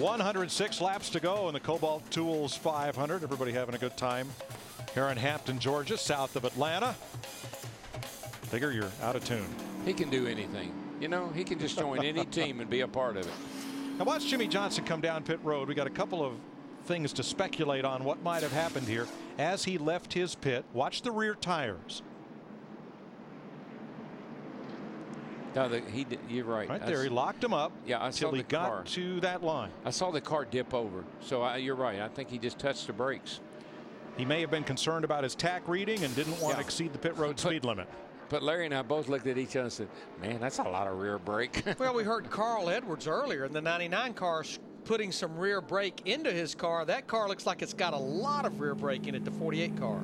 106 laps to go in the Kobalt Tools 500. Everybody having a good time here in Hampton, Georgia, south of Atlanta. Figure you're out of tune. He can do anything. You know, he can just join any team and be a part of it. Now watch Jimmie Johnson come down pit road. We got a couple of things to speculate on what might have happened here as he left his pit. Watch the rear tires. No, you're right. Right there, he locked him up. Yeah, until he got to that line. I saw the car dip over. So you're right. I think he just touched the brakes. He may have been concerned about his tack reading and didn't want to exceed the pit road speed limit. But Larry and I both looked at each other and said, man, that's a lot of rear brake. Well, we heard Carl Edwards earlier in the 99 car putting some rear brake into his car. That car looks like it's got a lot of rear brake in it, the 48 car.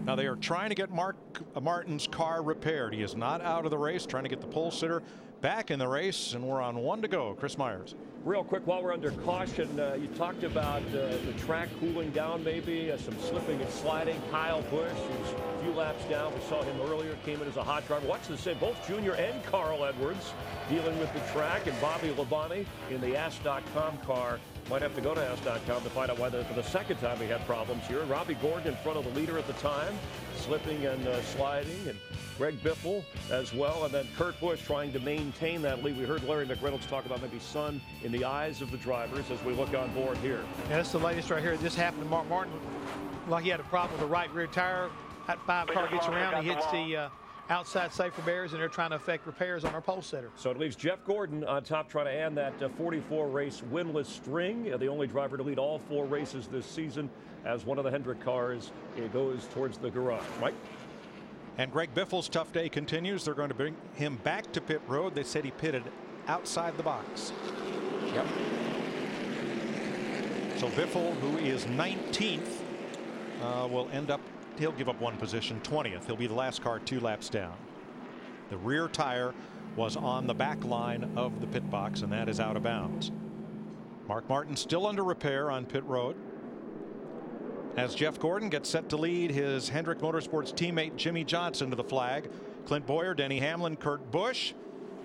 Now they are trying to get Mark Martin's car repaired. He is not out of the race, trying to get the pole sitter back in the race, and we're on 1 to go. Chris Myers. Real quick, while we're under caution, you talked about the track cooling down, maybe some slipping and sliding. Kyle Busch, who's a few laps down, we saw him earlier, came in as a hot driver. Watch the same, both Junior and Carl Edwards dealing with the track, and Bobby Labonte in the Ask.com car. Might have to go to Ask.com to find out whether for the second time he had problems here. Robbie Gordon in front of the leader at the time, slipping and sliding, and Greg Biffle as well, and then Kurt Busch trying to maintain that lead. We heard Larry McReynolds talk about maybe sun in the eyes of the drivers as we look on board here. Yeah, that's the latest right here. This happened to Mark Martin. Like he had a problem with the right rear tire. That 5 car gets around, he hits the outside safety barriers, and they're trying to effect repairs on our pole sitter. So it leaves Jeff Gordon on top trying to end that 44 race winless string. The only driver to lead all 4 races this season as one of the Hendrick cars. It goes towards the garage. Mike? And Greg Biffle's tough day continues. They're going to bring him back to pit road. They said he pitted outside the box. Yep. So Biffle, who is 19th, will end up, he'll give up 1 position, 20th. He'll be the last car 2 laps down. The rear tire was on the back line of the pit box, and that is out of bounds. Mark Martin still under repair on pit road as Jeff Gordon gets set to lead his Hendrick Motorsports teammate Jimmie Johnson to the flag. Clint Boyer, Denny Hamlin, Kurt Busch,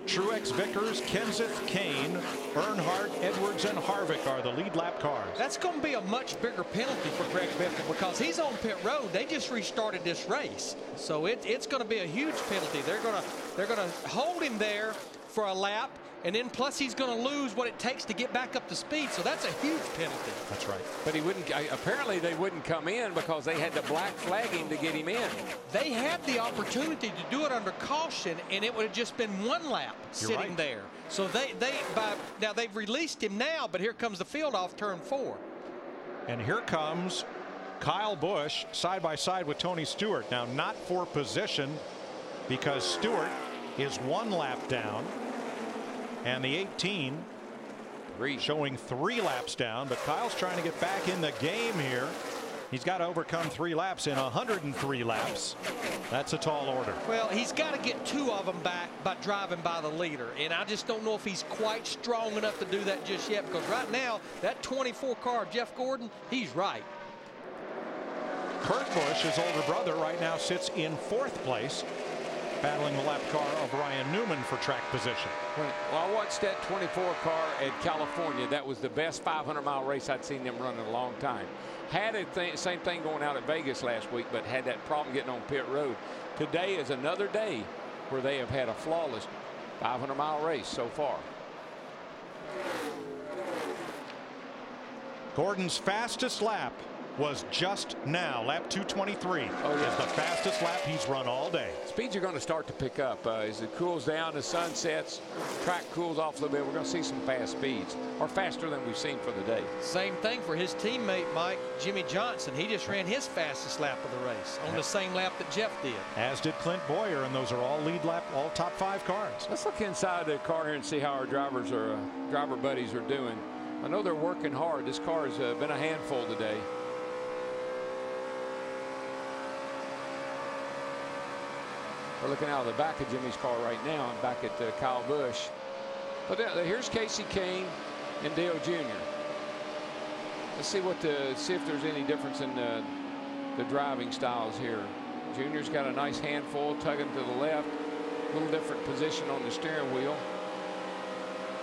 Truex, Vickers, Kenseth, Kane, Earnhardt, Edwards, and Harvick are the lead lap cars. That's going to be a much bigger penalty for Greg Biffle because he's on pit road. They just restarted this race, so it's going to be a huge penalty. They're going to hold him there for a lap, and then plus he's going to lose what it takes to get back up to speed. So that's a huge penalty. That's right. But he wouldn't. Apparently they wouldn't come in because they had to black flag him to get him in. They had the opportunity to do it under caution, and it would have just been 1 lap sitting there. So now they've released him now, but here comes the field off turn 4. And here comes Kyle Busch side by side with Tony Stewart. Now not for position because Stewart is 1 lap down. And the 18 showing 3 laps down, but Kyle's trying to get back in the game here. He's got to overcome 3 laps in 103 laps. That's a tall order. Well, he's got to get 2 of them back by driving by the leader, and I just don't know if he's quite strong enough to do that just yet, because right now that 24 car Jeff Gordon, he's right. Kurt Busch, his older brother, right now sits in 4th place, battling the lap car of Ryan Newman for track position. Well, I watched that 24 car at California. That was the best 500-mile race I'd seen them run in a long time. Had a same thing going out at Vegas last week, but had that problem getting on pit road. Today is another day where they have had a flawless 500-mile race so far. Gordon's fastest lap was just now. Lap 223 is the fastest lap he's run all day. Speeds are going to start to pick up as it cools down, the sun sets, track cools off a little bit. We're going to see some fast speeds, or faster than we've seen for the day. Same thing for his teammate Mike, Jimmie Johnson. He just ran his fastest lap of the race on the same lap that Jeff did. As did Clint Boyer, and those are all lead lap, all top 5 cars. Let's look inside the car here and see how our driver buddies are doing. I know they're working hard. This car has been a handful today. We're looking out of the back of Jimmy's car right now and back at Kyle Busch. But here's Casey Kane and Dale Jr. Let's see if there's any difference in the driving styles here. Junior's got a nice handful tugging to the left, a little different position on the steering wheel.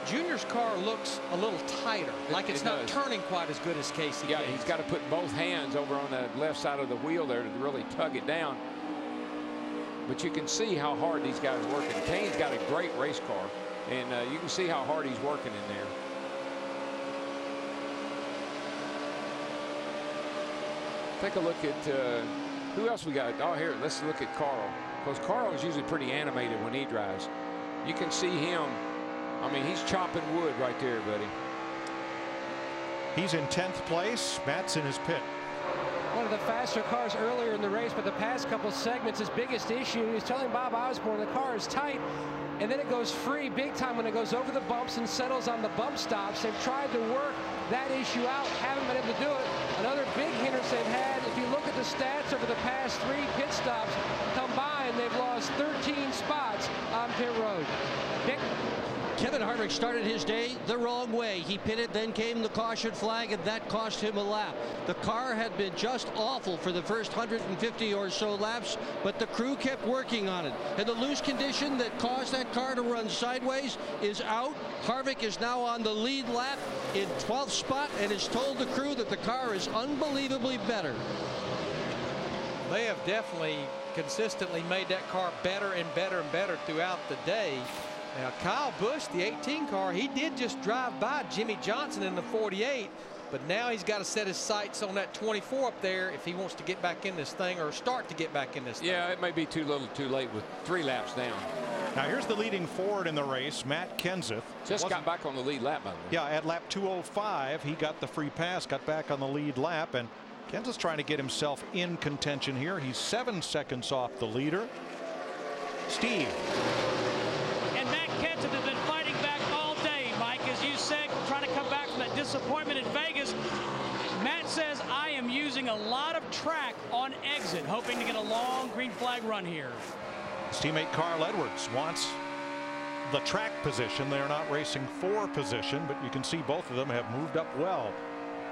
Junior's car looks a little tighter, like it's not turning quite as good as Casey. Yeah, he's got to put both hands over on the left side of the wheel there to really tug it down. But you can see how hard these guys are working. Kane's got a great race car, and you can see how hard he's working in there. Take a look at who else we got. Oh, here, let's look at Carl. Because Carl is usually pretty animated when he drives. You can see him. I mean, he's chopping wood right there, buddy. He's in 10th place. Matt's in his pit. One of the faster cars earlier in the race, but the past couple segments, his biggest issue, he's telling Bob Osborne the car is tight, and then it goes free big time when it goes over the bumps and settles on the bump stops. They've tried to work that issue out, haven't been able to do it. Another big hindrance they've had, if you look at the stats over the past 3 pit stops combined, they've lost 13 spots on pit road. Nick? Kevin Harvick started his day the wrong way. He pitted, then came the caution flag, and that cost him a lap. The car had been just awful for the first 150 or so laps, but the crew kept working on it. And the loose condition that caused that car to run sideways is out. Harvick is now on the lead lap in 12th spot and has told the crew that the car is unbelievably better. They have definitely consistently made that car better and better and better throughout the day. Now, Kyle Busch, the 18 car, he did just drive by Jimmy Johnson in the 48, but now he's got to set his sights on that 24 up there if he wants to get back in this thing or start to get back in this thing. Yeah, it may be too little too late with 3 laps down. Now, here's the leading Ford in the race, Matt Kenseth. Just got back on the lead lap, by the way. Yeah, at lap 205, he got the free pass, got back on the lead lap, and Kenseth's trying to get himself in contention here. He's 7 seconds off the leader. Steve. Kenseth has been fighting back all day, Mike, as you said, trying to come back from that disappointment in Vegas. Matt says, I am using a lot of track on exit, hoping to get a long green flag run here. His teammate Carl Edwards wants the track position. They're not racing for position, but you can see both of them have moved up well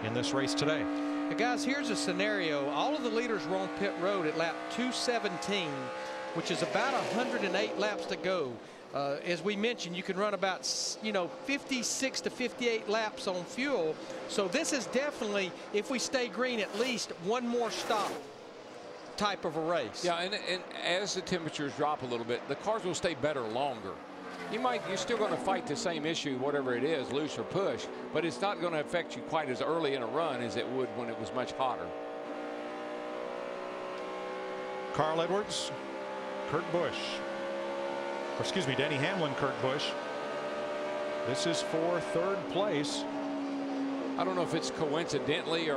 in this race today. Now, guys, here's a scenario. All of the leaders were on pit road at lap 217, which is about 108 laps to go. As we mentioned, you can run about 56 to 58 laps on fuel. So this is definitely, if we stay green, at least one more stop type of a race. Yeah, and as the temperatures drop a little bit, the cars will stay better longer. You're still going to fight the same issue, whatever it is, loose or push, but it's not going to affect you quite as early in a run as it would when it was much hotter. Carl Edwards, Kurt Busch. Or excuse me, Denny Hamlin, Kurt Busch. This is for 3rd place. I don't know if it's coincidentally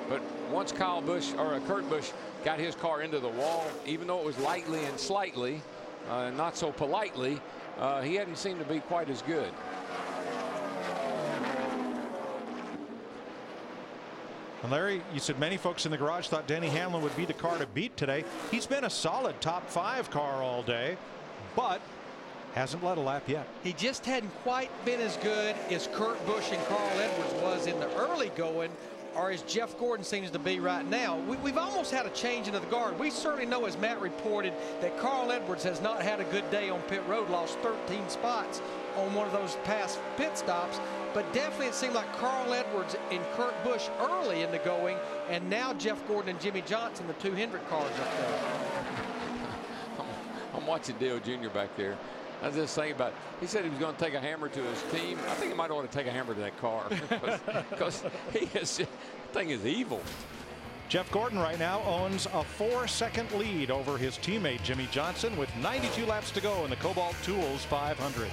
but once Kurt Busch got his car into the wall, even though it was lightly and slightly, not so politely, he hadn't seemed to be quite as good. And Larry, you said many folks in the garage thought Denny Hamlin would be the car to beat today. He's been a solid top 5 car all day, but hasn't led a lap yet. He just hadn't quite been as good as Kurt Busch and Carl Edwards was in the early going, or as Jeff Gordon seems to be right now. We've almost had a change into the guard. We certainly know, as Matt reported, that Carl Edwards has not had a good day on pit road, lost 13 spots on one of those past pit stops. But definitely it seemed like Carl Edwards and Kurt Busch early in the going, and now Jeff Gordon and Jimmy Johnson, the 2 Hendrick cars up there. I'm watching Dale Jr. back there. I was just thinking about, he said he was going to take a hammer to his team. I think he might want to take a hammer to that car because the thing is evil. Jeff Gordon right now owns a 4-second lead over his teammate Jimmy Johnson with 92 laps to go in the Kobalt Tools 500.